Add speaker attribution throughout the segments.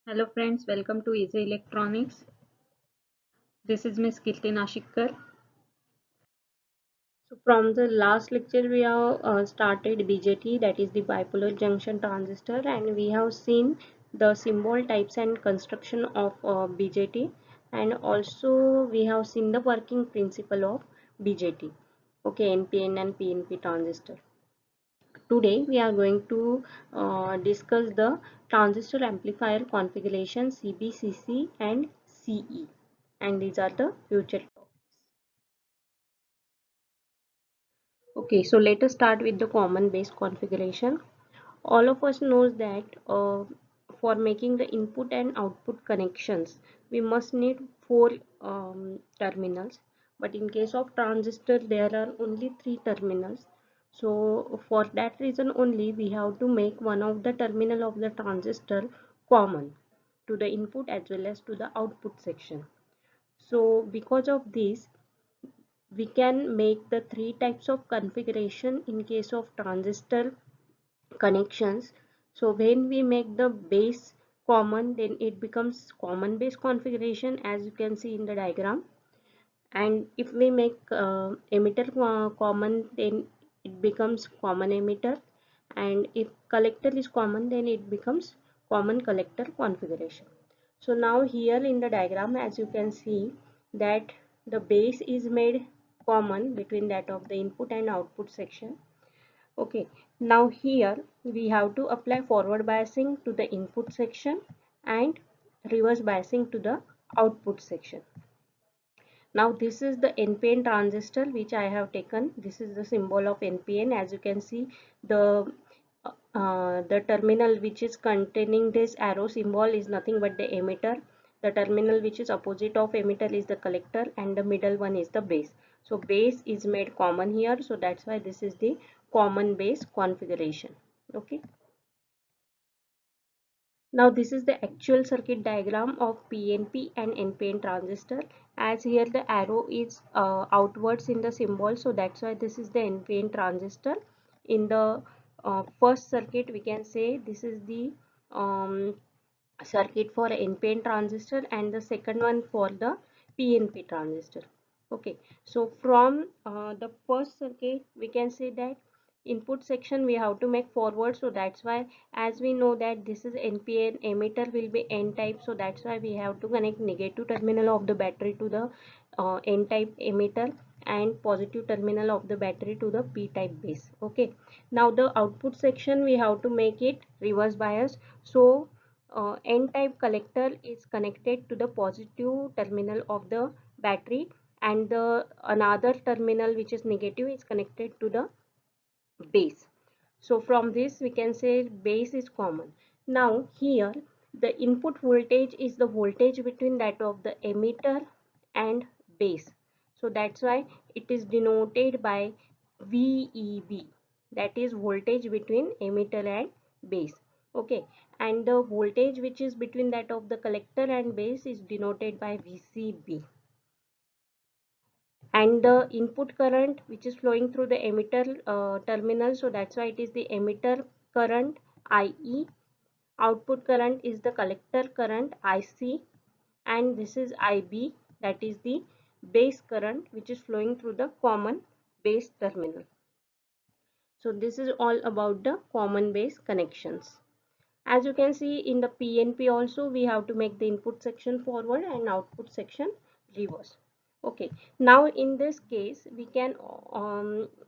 Speaker 1: Hello friends, welcome to Easy Electronics. This is Miss Kirti Nashikkar. So from the last lecture we have started BJT, that is the bipolar junction transistor, and we have seen the symbol types and construction of BJT, and also we have seen the working principle of BJT. Okay, NPN and PNP transistor. Today we are going to discuss the transistor amplifier configuration CB, and CE, and these are the future topics. Okay, so let us start with the common base configuration. All of us knows that for making the input and output connections we must need four terminals, but in case of transistor there are only three terminals. So for that reason only we have to make one of the terminal of the transistor common to the input as well as to the output section. So because of this we can make the three types of configuration in case of transistor connections. So when we make the base common, then it becomes common base configuration, as you can see in the diagram. And if we make emitter common, then it becomes common emitter, and if collector is common, then it becomes common collector configuration. So now here in the diagram, as you can see that the base is made common between that of the input and output section. Okay, now here we have to apply forward biasing to the input section and reverse biasing to the output section. Now this is the NPN transistor which I have taken. This is the symbol of NPN. As you can see, the terminal which is containing this arrow symbol is nothing but the emitter. The terminal which is opposite of emitter is the collector, and the middle one is the base. So base is made common here, so that's why this is the common base configuration. Okay. Now this is the actual circuit diagram of PNP and NPN transistor. As here the arrow is outwards in the symbol, so that's why this is the NPN transistor. In the first circuit we can say this is the um, circuit for NPN transistor, and the second one for the PNP transistor. Okay, so from the first circuit we can say that input section we have to make forward, so that's why, as we know that this is NPN, emitter will be N type, so that's why we have to connect negative terminal of the battery to the N type emitter and positive terminal of the battery to the P type base. Okay, now the output section we have to make it reverse bias, so N-type collector is connected to the positive terminal of the battery, and the another terminal which is negative is connected to the base. So from this we can say base is common. Now here the input voltage is the voltage between that of the emitter and base. So that's why it is denoted by VEB, that is voltage between emitter and base. Okay, and the voltage which is between that of the collector and base is denoted by VCB, and the input current which is flowing through the emitter terminal, so that's why it is the emitter current IE, output current is the collector current IC, and this is IB, that is the base current which is flowing through the common base terminal. So this is all about the common base connections. As you can see in the PNP also, we have to make the input section forward and output section reverse. Okay, now in this case we can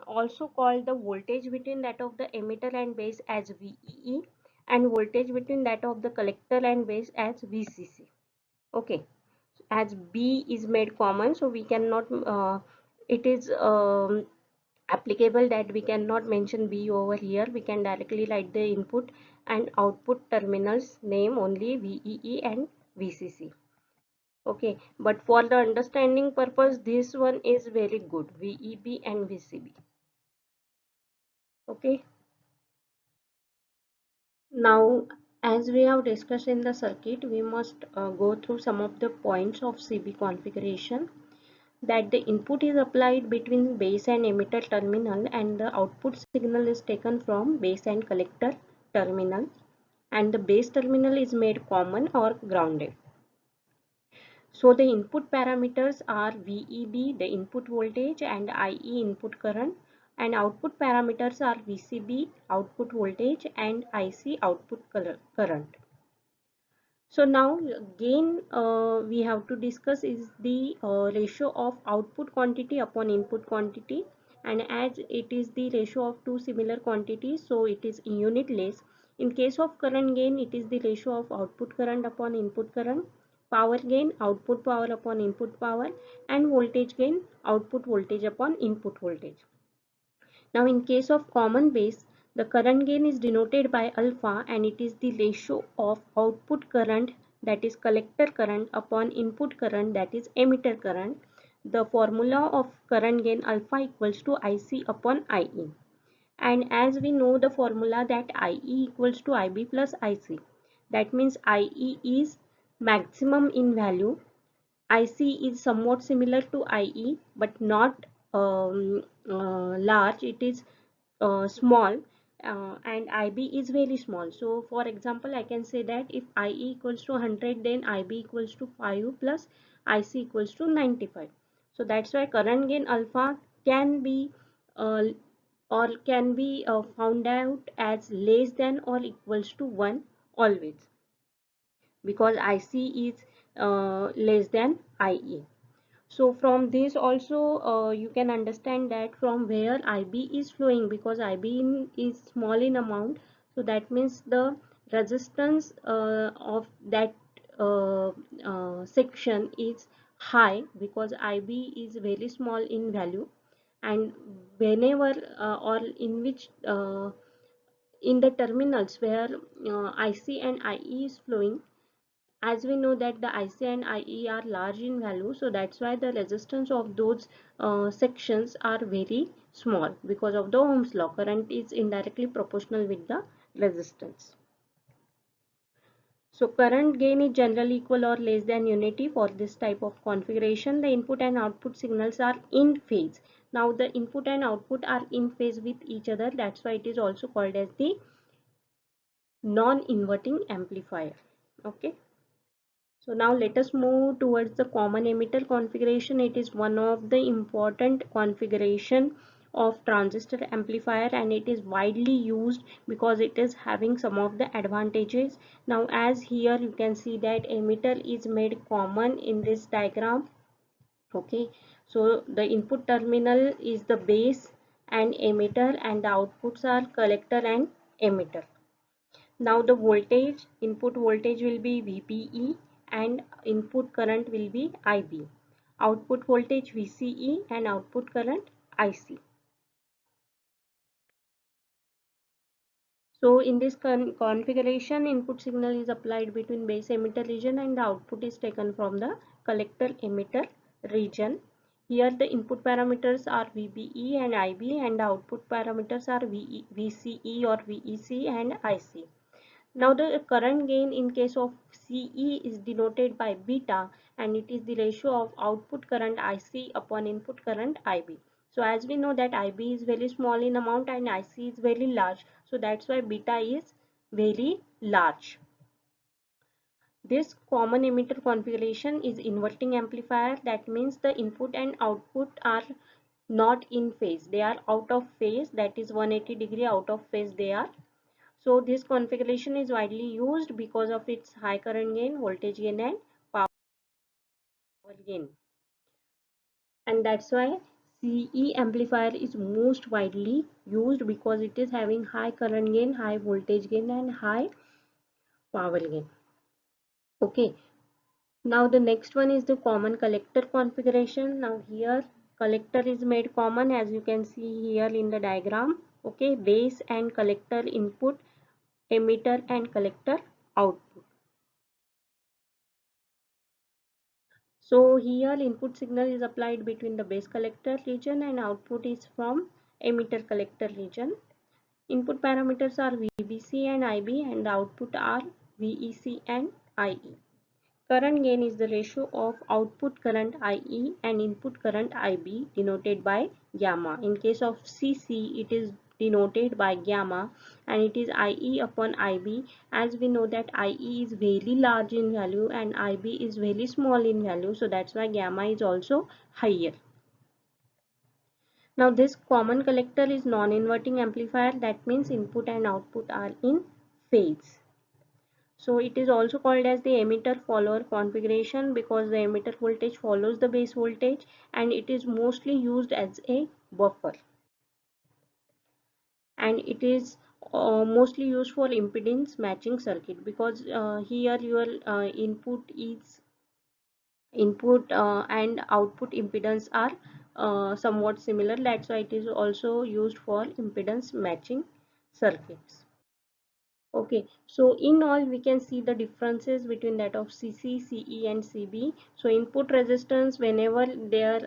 Speaker 1: also call the voltage between that of the emitter and base as VEE, and voltage between that of the collector and base as VCC. Okay, as B is made common, so we cannot it is applicable that we cannot mention B over here. We can directly write the input and output terminals name only VEE and VCC. Okay, but for the understanding purpose this one is very good, VEB and VCB. Okay, now as we have discussed in the circuit, we must go through some of the points of CB configuration. That the input is applied between base and emitter terminal, and the output signal is taken from base and collector terminal. and the base terminal is made common or grounded. So the input parameters are VEB, the input voltage, and IE, input current, and output parameters are VCB, output voltage, and IC, output current. So now again we have to discuss is the ratio of output quantity upon input quantity, and as it is the ratio of two similar quantities, so it is unitless. In case of current gain, it is the ratio of output current upon input current, power gain output power upon input power, and voltage gain output voltage upon input voltage. Now in case of common base, the current gain is denoted by alpha, and it is the ratio of output current, that is collector current, upon input current, that is emitter current. The formula of current gain alpha equals to IC upon IE. And as we know the formula that IE equals to IB plus IC, that means IE is maximum in value, IC is somewhat similar to IE but not large, it is small, and IB is very small. So for example, I can say that if IE equals to 100, then IB equals to 5 plus IC equals to 95. So that's why current gain alpha can be uh, found out as less than or equals to 1 always, because IC is less than IE. So from this also you can understand that from where IB is flowing, because IB is small in amount, so that means the resistance of that section is high, because IB is very small in value. And whenever or in which in the terminals where IC and IE is flowing, as we know that the IC and IE are large in value, so that's why the resistance of those sections are very small, because of the Ohm's law. Current is indirectly proportional with the resistance. So current gain is generally equal or less than unity for this type of configuration. The input and output signals are in phase. Now the input and output are in phase with each other, that's why it is also called as the non-inverting amplifier. Okay. So now let us move towards the common emitter configuration. It is one of the important configuration of transistor amplifier, and it is widely used because it is having some of the advantages. Now as here you can see that emitter is made common in this diagram. Okay, so the input terminal is the base and emitter, and the outputs are collector and emitter. Now the voltage, input voltage will be VBE and input current will be IB. Output voltage VCE and output current IC. So in this configuration, input signal is applied between base emitter region and the output is taken from the collector emitter region. Here the input parameters are VBE and IB, and the output parameters are VCE or VEC and IC. Now the current gain in case of CE is denoted by beta, and it is the ratio of output current IC upon input current IB. So as we know that IB is very small in amount and IC is very large, so that's why beta is very large. This common emitter configuration is inverting amplifier. That means the input and output are not in phase, they are out of phase, that is 180-degree out of phase they are. So this configuration is widely used because of its high current gain, voltage gain and power gain. And that's why CE amplifier is most widely used, because it is having high current gain, high voltage gain and high power gain. Okay. Now the next one is the common collector configuration. Now here collector is made common, as you can see here in the diagram. Okay, base and collector input, emitter and collector output. So here input signal is applied between the base collector region and output is from emitter collector region. Input parameters are VBC and IB, and the output are VEC and IE. Current gain is the ratio of output current IE and input current IB, denoted by gamma. In case of CC, it is denoted by gamma, and it is IE upon IB, as we know that IE is very large in value and IB is very small in value, so that's why gamma is also higher. Now this common collector is non-inverting amplifier, that means input and output are in phase. So it is also called as the emitter follower configuration because the emitter voltage follows the base voltage, and it is mostly used as a buffer, and it is mostly used for impedance matching circuit because here your input and output impedance are somewhat similar. That's why it is also used for impedance matching circuits. Okay, so in all we can see the differences between that of CC, CE and CB. So input resistance, whenever their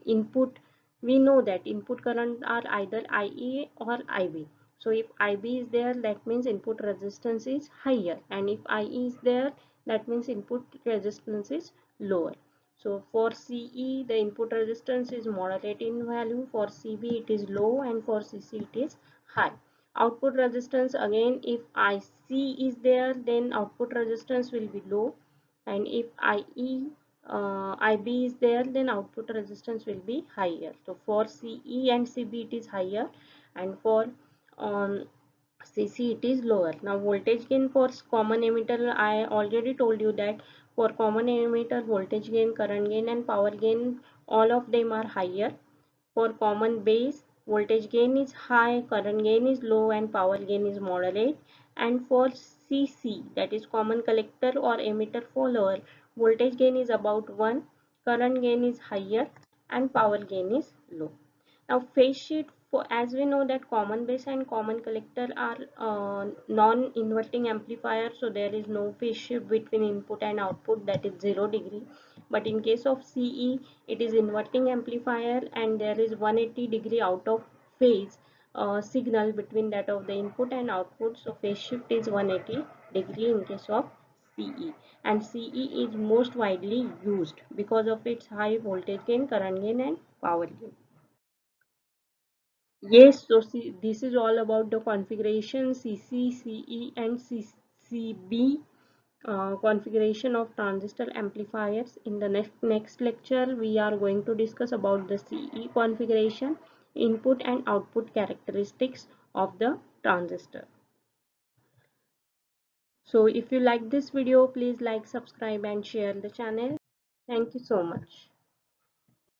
Speaker 1: input, we know that input current are either IA or IB. So if IB is there, that means input resistance is higher, and if IE is there, that means input resistance is lower. So for CE the input resistance is moderate in value, for CB it is low, and for CC it is high. Output resistance, again if IC is there, then output resistance will be low, and if IB is there, then output resistance will be higher. So for CE and CB it is higher, and for um, CC it is lower. Now voltage gain for common emitter, I already told you that for common emitter voltage gain, current gain and power gain, all of them are higher. For common base, voltage gain is high, current gain is low, and power gain is moderate. And for CC, that is common collector or emitter follower, voltage gain is about 1, current gain is higher, and power gain is low. Now phase shift, for as we know that common base and common collector are non-inverting amplifier, so there is no phase shift between input and output, that is 0 degree. But in case of CE, it is inverting amplifier and there is 180-degree out of phase signal between that of the input and output, so phase shift is 180-degree in case of CE, and CE is most widely used because of its high voltage gain, current gain and power gain. Yes, so see, this is all about the configuration CC, CE and CCB configuration of transistor amplifiers. In the next lecture, we are going to discuss about the CE configuration, input and output characteristics of the transistor. So if you like this video, please like, subscribe and share the channel. Thank you so much.